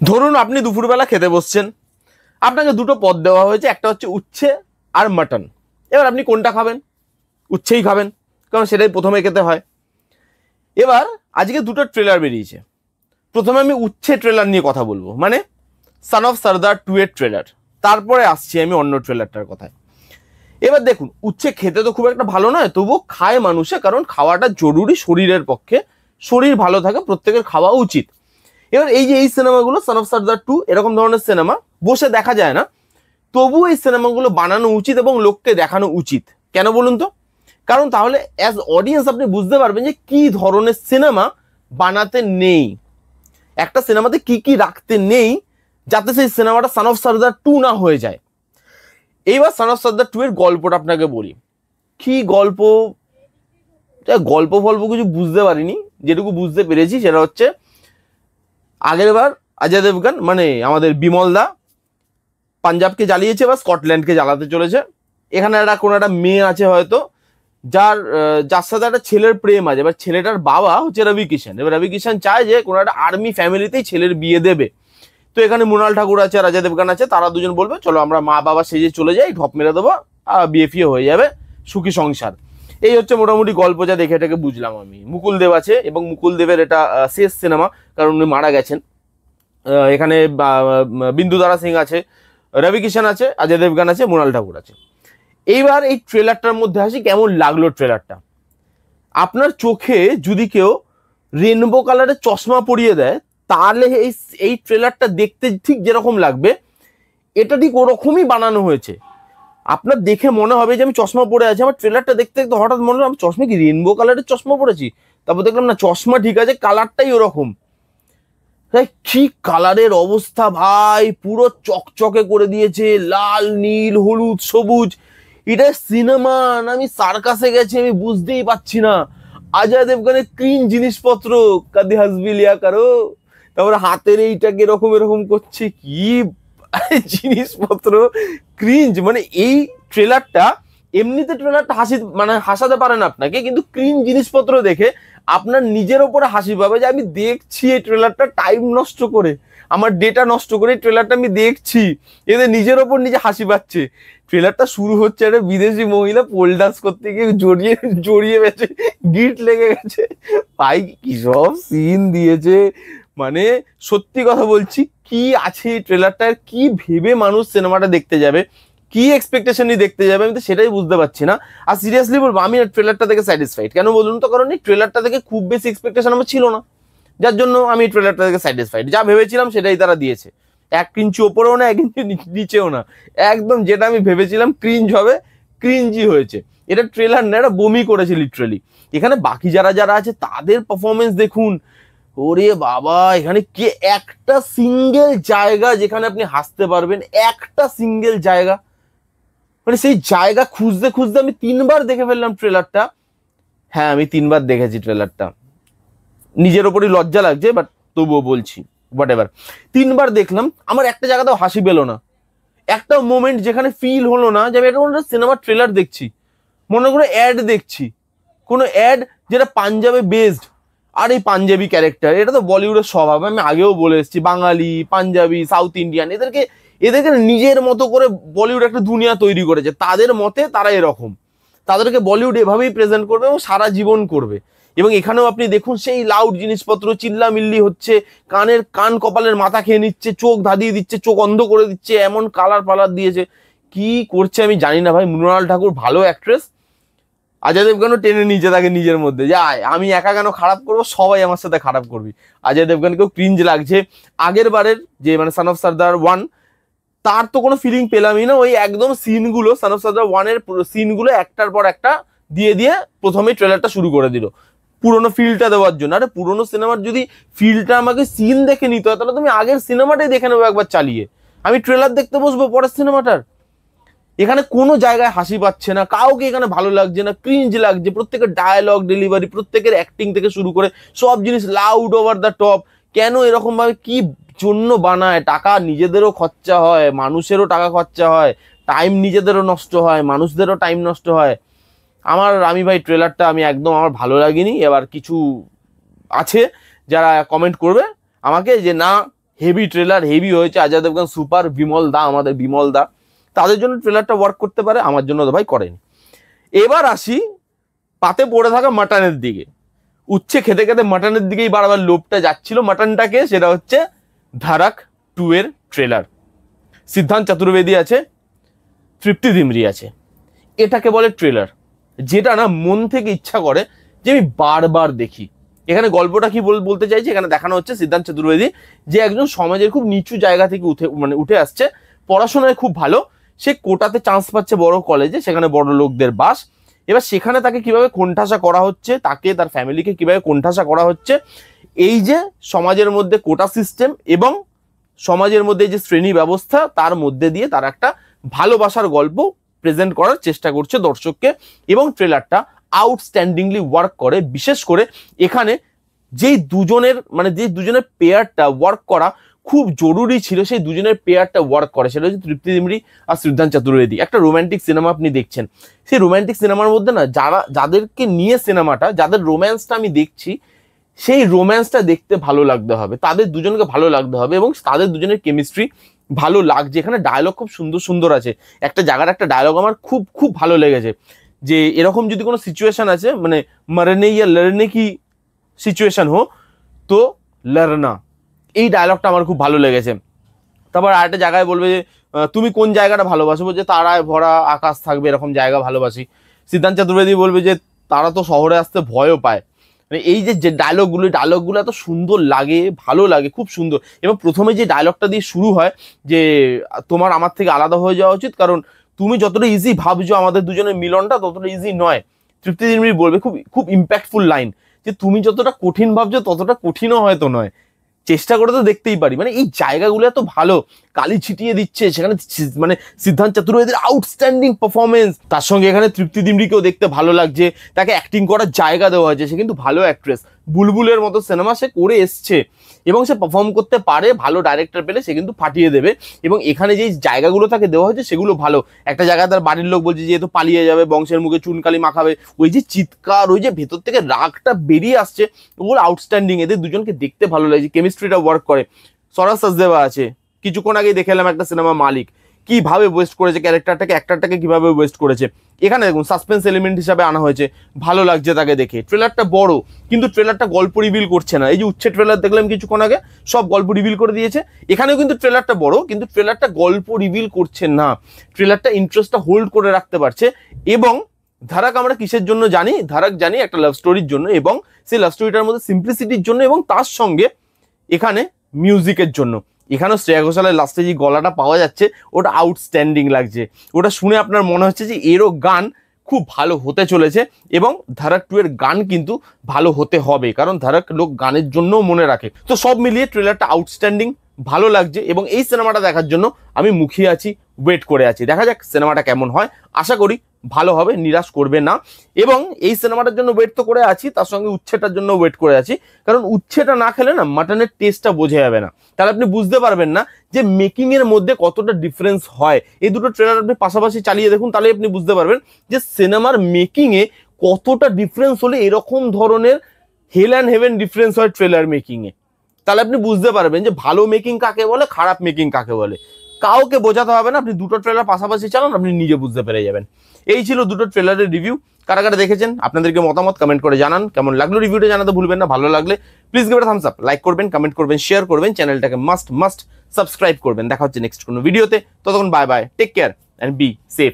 ধরুন আপনি দুপুরবেলা খেতে বসছেন, আপনাকে দুটো পদ দেওয়া হয়েছে, একটা হচ্ছে উচ্ছে আর মাটন। এবার আপনি কোনটা খাবেন? উচ্ছেই খাবেন, কারণ সেটাই প্রথমে খেতে হয়। এবার আজকে দুটো ট্রেলার বেরিয়েছে। প্রথমে আমি উচ্ছে ট্রেলার নিয়ে কথা বলবো, মানে সান অফ সর্দার 2 এর ট্রেলার, তারপরে আসছি আমি অন্য ট্রেলারটার কথায়। এবার দেখুন, উচ্ছে খেতে তো খুব একটা ভালো নয়, তবুও খায় মানুষে, কারণ খাওয়াটা জরুরি শরীরের পক্ষে, শরীর ভালো থাকে, প্রত্যেকের খাওয়া উচিত। এবার এই যে এই সিনেমাগুলো সান অফ সর্দার 2 এরকম ধরনের সিনেমা বসে দেখা যায় না, তবু এই সিনেমাগুলো বানানো উচিত এবং লোককে দেখানো উচিত। কেন বলুন তো? কারণ তাহলে অ্যাজ অডিয়েন্স আপনি বুঝতে পারবেন যে কি ধরনের সিনেমা বানাতে নেই, একটা সিনেমাতে কি কি রাখতে নেই, যাতে সেই সিনেমাটা সান অফ সর্দার 2 না হয়ে যায়। এইবার সান অফ সর্দার 2 এর গল্পটা আপনাকে বলি। কি গল্প? গল্প ফল্প কিছু বুঝতে পারিনি, যেটুকু বুঝতে পেরেছি সেটা হচ্ছে, আগের বার অজয় দেবগন মানে আমাদের বিমল দা পাঞ্জাবকে জ্বালিয়েছে বা স্কটল্যান্ডকে জ্বালাতে চলেছে। এখানে কোনো একটা মেয়ে আছে হয়তো, যার সাথে একটা ছেলের প্রেম আছে। এবার ছেলেটার বাবা হচ্ছে রবি কিষান। এবার রবি কিষান চায় যে কোনো একটা আর্মি ফ্যামিলিতেই ছেলের বিয়ে দেবে। তো এখানে মৃণাল ঠাকুর আছে আর অজয় দেবগন আছে, তারা দুজন বলবে চলো আমরা মা বাবা সেজে চলে যাই, ঢপ মেরে দেবো, বিয়ে ফিয়ে হয়ে যাবে, সুখী সংসার। এই হচ্ছে মোটামুটি গল্প, যা দেখে এটাকে বুঝলাম আমি। মুকুল দেব আছে এবং মুকুল দেবের এটা শেষ সিনেমা, কারণ উনি মারা গেছেন। এখানে বিন্দুদারা সিং আছে, রবি কিষান আছে, অজয় দেবগন আছে, মৃণাল ঠাকুর আছে। এইবার এই ট্রেলারটার মধ্যে আসি, কেমন লাগলো ট্রেলারটা? আপনার চোখে যদি কেউ রেনবো কালারের চশমা পরিয়ে দেয়, তাহলে এই ট্রেলারটা দেখতে ঠিক যেরকম লাগবে, এটা ঠিক ওরকমই বানানো হয়েছে। আপনার দেখে মনে হবে যে আমি চশমা পরে আছি। আমার ট্রেলারটা দেখতে দেখতে হঠাৎ মনে হলো আমি চশমা কি রেনবো কালারের চশমা পরেছি, তারপর দেখলাম না, চশমা ঠিক আছে, কালারটাই ওরকম। কি কালারের অবস্থা ভাই, পুরো চকচকে করে দিয়েছে, লাল নীল হলুদ সবুজ। এটা সিনেমা না আমি সার্কাসে গেছি, আমি বুঝতেই পারছি না। অজয় দেবগনের ক্রিন জিনিসপত্র, কাদি হাসবি লিয়া কারো, তারপরে হাতের এইটাকে এরকম এরকম করছে, কি জিনিসপত্র ক্রিঞ্জ। মানে এই ট্রেলারটা, এমনিতে ট্রেলারটা মানে হাসাতে পারে না আপনাকে, কিন্তু ক্রিন জিনিসপত্র দেখে আপনার নিজের ওপরে হাসি পাবে যে আমি দেখছি এই ট্রেলারটা টাইম নষ্ট করে, আমার ডেটা নষ্ট করে এই ট্রেলারটা আমি দেখছি, এদের নিজের ওপর নিজে হাসি পাচ্ছে। ট্রেলারটা শুরু হচ্ছে একটা বিদেশি মহিলা পোল ডান্স করতে গিয়ে জড়িয়ে জড়িয়ে গেছে, গিট লেগে গেছে। ভাই কি সব সিন দিয়েছে, মানে সত্যি কথা বলছি, কি আছে এই ট্রেলারটার, কি ভেবে মানুষ সিনেমাটা দেখতে যাবে, কি এক্সপেকটেশন নিয়ে দেখতে যাবে, আমি তো সেটাই বুঝতে পারছি না। আর সিরিয়াসলি বলবো, আমি ট্রেলারটা থেকে স্যাটিসফাইড। কেন বলুন তো? কারণ এই ট্রেলারটা থেকে খুব বেশি এক্সপেকটেশন আমার ছিল না, যার জন্য আমি ট্রেলারটা থেকে স্যাটিসফাইড। যা ভেবেছিলাম সেটাই তারা দিয়েছে, 1 ইঞ্চি ওপরেও না 1 ইঞ্চি নিচেও না, একদম যেটা আমি ভেবেছিলাম ক্রিঞ্জ হবে, ক্রিঞ্জি হয়েছে। এটা ট্রেলার না, এটা বমি করেছে লিটারালি। এখানে বাকি যারা যারা আছে তাদের পারফরমেন্স দেখুন, ওরে বাবা, এখানে কি একটা সিঙ্গেল জায়গা যেখানে আপনি হাসতে পারবেন, একটা সিঙ্গেল জায়গা, মানে সেই জায়গা খুঁজতে খুঁজতে আমি 3 বার দেখে ফেললাম ট্রেলারটা। হ্যাঁ, আমি 3 বার দেখেছি ট্রেলারটা, নিজের ওপরই লজ্জা লাগছে, বাট তবুও বলছি, হোয়াট এভার। 3 বার দেখলাম, আমার একটা জায়গাতেও হাসি পেলো না, একটা মোমেন্ট যেখানে ফিল হলো না যে আমি একটা কোনো সিনেমার ট্রেলার দেখছি, মনে করে অ্যাড দেখছি, কোনো অ্যাড যেটা পাঞ্জাবে বেসড। আর এই পাঞ্জাবি ক্যারেক্টার, এটা তো বলিউডের স্বভাব, আমি আগেও বলে এসেছি, বাঙালি, পাঞ্জাবি, সাউথ ইন্ডিয়ান, এদেরকে নিজের মতো করে বলিউড একটা দুনিয়া তৈরি করেছে, তাদের মতে তারা এরকম, তাদেরকে বলিউড এভাবেই প্রেজেন্ট করবে এবং সারা জীবন করবে। এবং এখানেও আপনি দেখুন, সেই লাউড জিনিসপত্র, চিল্লামিল্লি হচ্ছে, কান কপালের মাথা খেয়ে নিচ্ছে, চোখ ধাঁধিয়ে দিচ্ছে, চোখ অন্ধ করে দিচ্ছে, এমন কালার পালার দিয়েছে, কি করছে আমি জানি না ভাই। মৃণাল ঠাকুর ভালো অ্যাক্ট্রেস, অজয় দেবগনও টেনে নিচে তাকে নিজের মধ্যে, যে আমি একা কেন খারাপ করবো, সবাই আমার সাথে খারাপ করবি। অজয় দেবগনকেও ক্রিঞ্জ লাগছে। আগের বারের যে মানে সান অফ সর্দার 1, তার তো কোনো ফিলিং পেলামই না। ওই একদম সিনগুলো, সান অফ সর্দার 1-এর সিনগুলো একটার পর একটা দিয়ে দিয়ে প্রথমেই ট্রেলারটা শুরু করে দিল, পুরোনো ফিলটা দেওয়ার জন্য। আরে পুরোনো সিনেমার যদি ফিলটা আমাকে সিন দেখে নিতে হয়, তাহলে তুমি আগের সিনেমাটাই দেখে নেবো একবার চালিয়ে, আমি ট্রেলার দেখতে বসবো পরের সিনেমাটার। এখানে কোনো জায়গায় হাসি পাচ্ছে না, কাউকে এখানে ভালো লাগছে না, ক্রিঞ্জ লাগছে। প্রত্যেকের ডায়ালগ ডেলিভারি, প্রত্যেকের অ্যাক্টিং থেকে শুরু করে সব জিনিস লাউড ওভার দ্য টপ। কেন এরকম ভাবে, কি জন্য বানায়? টাকা নিজেদেরও খরচা হয়, মানুষেরও টাকা খরচা হয়, টাইম নিজেদেরও নষ্ট হয়, মানুষদেরও টাইম নষ্ট হয়। আমি ভাই ট্রেলারটা আমি একদম আমার ভালো লাগেনি। এবার কিছু আছে যারা কমেন্ট করবে আমাকে যে না হেভি ট্রেলার, হেভি হয়েছে। অজয় দেবগন সুপার, বিমল দা, আমাদের বিমল দা, তাদের জন্য ট্রেলারটা ওয়ার্ক করতে পারে, আমার জন্য তো ভাই করেনি। এবার আসি পাতে পড়ে থাকা মাটনের দিকে। উচ্ছে খেতে খেতে মাটনের দিকেই বারবার লোভটা যাচ্ছিল। মাটনটাকে, সেটা হচ্ছে ধারাক 2 এর ট্রেলার। সিদ্ধান্ত চতুর্বেদী আছে, তৃপ্তি ডিমরি আছে। এটাকে বলে ট্রেলার, যেটা না মন থেকে ইচ্ছা করে যে আমি বারবার দেখি। এখানে গল্পটা কি বলতে চাইছি, এখানে দেখানো হচ্ছে সিদ্ধান্ত চতুর্বেদী যে একজন সমাজের খুব নিচু জায়গা থেকে উঠে আসছে, পড়াশোনায় খুব ভালো, সে কোটাতে চান্স পাচ্ছে বড় কলেজে, সেখানে বড় লোকদের বাস। এবার সেখানে তাকে কিভাবে কোণঠাসা করা হচ্ছে, তাকে তার ফ্যামিলিকে কিভাবে কোণঠাসা করা হচ্ছে, এই যে সমাজের মধ্যে কোটা সিস্টেম এবং সমাজের মধ্যে যে শ্রেণী ব্যবস্থা, তার মধ্যে দিয়ে তার একটা ভালোবাসার গল্প প্রেজেন্ট করার চেষ্টা করছে দর্শককে। এবং ট্রেলারটা আউটস্ট্যান্ডিংলি ওয়ার্ক করে। বিশেষ করে এখানে যেই দুজনের পেয়ারটা ওয়ার্ক করা খুব জরুরি ছিল, সেই দুজনের পেয়ারটা ওয়ার্ক করে, সেটা হচ্ছে তৃপ্তি ডিমরি আর সিদ্ধান্ত চতুর্বেদী। একটা রোম্যান্টিক সিনেমা আপনি দেখছেন, সেই রোম্যান্টিক সিনেমার মধ্যে না যাদেরকে নিয়ে সিনেমাটা, যাদের রোম্যান্সটা আমি দেখছি, সেই রোম্যান্সটা দেখতে ভালো লাগতে হবে, তাদের দুজনকে ভালো লাগতে হবে এবং তাদের দুজনের কেমিস্ট্রি ভালো লাগছে। এখানে ডায়লগ খুব সুন্দর সুন্দর আছে। একটা জায়গার একটা ডায়লগ আমার খুব খুব ভালো লেগেছে, যে এরকম যদি কোনো সিচুয়েশন আছে, মানে মরনে ইয়া লড়নে কি সিচুয়েশন হো তো লড়না, এই ডায়লগটা আমার খুব ভালো লেগেছে। তারপর আরেকটা জায়গায় বলবে যে তুমি কোন জায়গাটা ভালোবাসো, বলছে তারায় ভরা আকাশ থাকবে এরকম জায়গা ভালোবাসি। সিদ্ধান্ত চতুর্বেদী বলবে যে তারা তো শহরে আসতে ভয়ও পায়। মানে এই যে ডায়লগগুলো এত সুন্দর লাগে, ভালো লাগে, খুব সুন্দর। এবং প্রথমে যে ডায়লগটা দিয়ে শুরু হয় যে তোমার আমার থেকে আলাদা হয়ে যাওয়া উচিত, কারণ তুমি যতটা ইজি ভাবছো আমাদের দুজনের মিলনটা ততটা ইজি নয়। তৃপ্তি ডিমরি বলবে, খুব খুব ইম্প্যাক্টফুল লাইন, যে তুমি যতটা কঠিন ভাবছো ততটা কঠিনও হয়তো নয়, চেষ্টা করে তো দেখতেই পারি। মানে এই জায়গাগুলো এত ভালো, কালি ছিটিয়ে দিচ্ছে সেখানে, মানে সিদ্ধান্ত চতুর্বেদীর আউটস্ট্যান্ডিং পারফরমেন্স। তার সঙ্গে এখানে তৃপ্তি ডিমরিকেও দেখতে ভালো লাগছে, তাকে অ্যাক্টিং করার জায়গা দেওয়া হয়েছে, সে কিন্তু ভালো অ্যাক্ট্রেস। বুলবুলের মতো সিনেমা সে করে এসছে এবং সে পারফর্ম করতে পারে, ভালো ডাইরেক্টর পেলে সে কিন্তু ফাটিয়ে দেবে। এবং এখানে যেই জায়গাগুলো তাকে দেওয়া হয়েছে সেগুলো ভালো। একটা জায়গায় তার বাড়ির লোক বলছে যেহেতু পালিয়ে যাবে, বংশের মুখে চুনকালি মাখাবে, ওই যে চিৎকার, ওই যে ভেতর থেকে রাগটা বেরিয়ে আসছে, ওগুলো আউটস্ট্যান্ডিং। এদের দুজনকে দেখতে ভালো লাগছে, কেমিস্ট্রিটা ওয়ার্ক করে। স্বরাজ সাচদেবা আছে, কিছুক্ষণ আগেই দেখে এলাম একটা সিনেমা মালিক, কিভাবে ওয়েস্ট করেছে অ্যাক্টরটাকে কিভাবে ওয়েস্ট করেছে। এখানে দেখুন সাসপেন্স এলিমেন্ট হিসাবে আনা হয়েছে, ভালো লাগছে তাকে দেখে। ট্রেলারটা বড়, কিন্তু ট্রেলারটা গল্প রিভিল করছে না। এই যে উচ্ছে ট্রেলার দেখলাম কিছুক্ষণ আগে, সব গল্প রিভিল করে দিয়েছে। এখানেও কিন্তু ট্রেলারটা বড়, কিন্তু ট্রেলারটা গল্প রিভিল করছে না, ট্রেলারটা ইন্টারেস্টটা হোল্ড করে রাখতে পারছে। এবং ধারাক আমরা কিসের জন্য জানি, ধারাক জানি একটা লাভ স্টোরির জন্য, এবং সেই লাভ স্টোরিটার মধ্যে সিম্পলিসিটির জন্য, এবং তার সঙ্গে এখানে মিউজিকের জন্য। এখানেও শ্রেয়া ঘোষালের লাস্টে যে গলাটা পাওয়া যাচ্ছে, ওটা আউটস্ট্যান্ডিং লাগছে। ওটা শুনে আপনার মনে হচ্ছে যে এরও গান খুব ভালো হতে চলেছে, এবং ধারাক 2 এর গান কিন্তু ভালো হতে হবে, কারণ ধারাক লোক গানের জন্যও মনে রাখে। তো সব মিলিয়ে ট্রেলারটা আউটস্ট্যান্ডিং, ভালো লাগছে, এবং এই সিনেমাটা দেখার জন্য আমি মুখিয়ে আছি, ওয়েট করে আছি। দেখা যাক সিনেমাটা কেমন হয়, আশা করি ভালো হবে, নিরাশ করবে না। এবং এই সিনেমাটার জন্য ওয়েট তো করে আছি, তার সঙ্গে উচ্ছেটার জন্য ওয়েট করে আছি, কারণ উচ্ছেটা না খেলে না মাটনের টেস্টটা বোঝা যাবে না, তাহলে আপনি বুঝতে পারবেন না যে মেকিং এর মধ্যে কতটা ডিফারেন্স হয়। এই দুটো ট্রেলার আপনি পাশাপাশি চালিয়ে দেখুন, তাহলে আপনি বুঝতে পারবেন যে সিনেমার মেকিং এ কতটা ডিফারেন্স হলে এরকম ধরনের হেল অ্যান্ড হেভেন ডিফারেন্স হয় ট্রেলার মেকিং এ। তাহলে আপনি বুঝতে পারবেন যে ভালো মেকিং কাকে বলে, খারাপ মেকিং কাকে বলে। কাউকে বোঝাতে হবে না, আপনি দুটো ট্রেলার পাশাপাশি চালান, আপনি নিজে বুঝতে পেরে যাবেন। এই ছিল দুটো ট্রেলারের রিভিউ। কারা কারা দেখেছেন আপনাদেরকে মতামত কমেন্ট করে জানান। কেমন লাগলো রিভিউটা জানাতে ভুলবেন না। ভালো লাগলে please give it a Thums up, like করবেন, কমেন্ট করবেন, শেয়ার করবেন, চ্যানেলটাকে মাস্ট সাবস্ক্রাইব করবেন। দেখা হচ্ছে নেক্সট কোনো ভিডিওতে, ততক্ষণ bye bye, take care and be safe.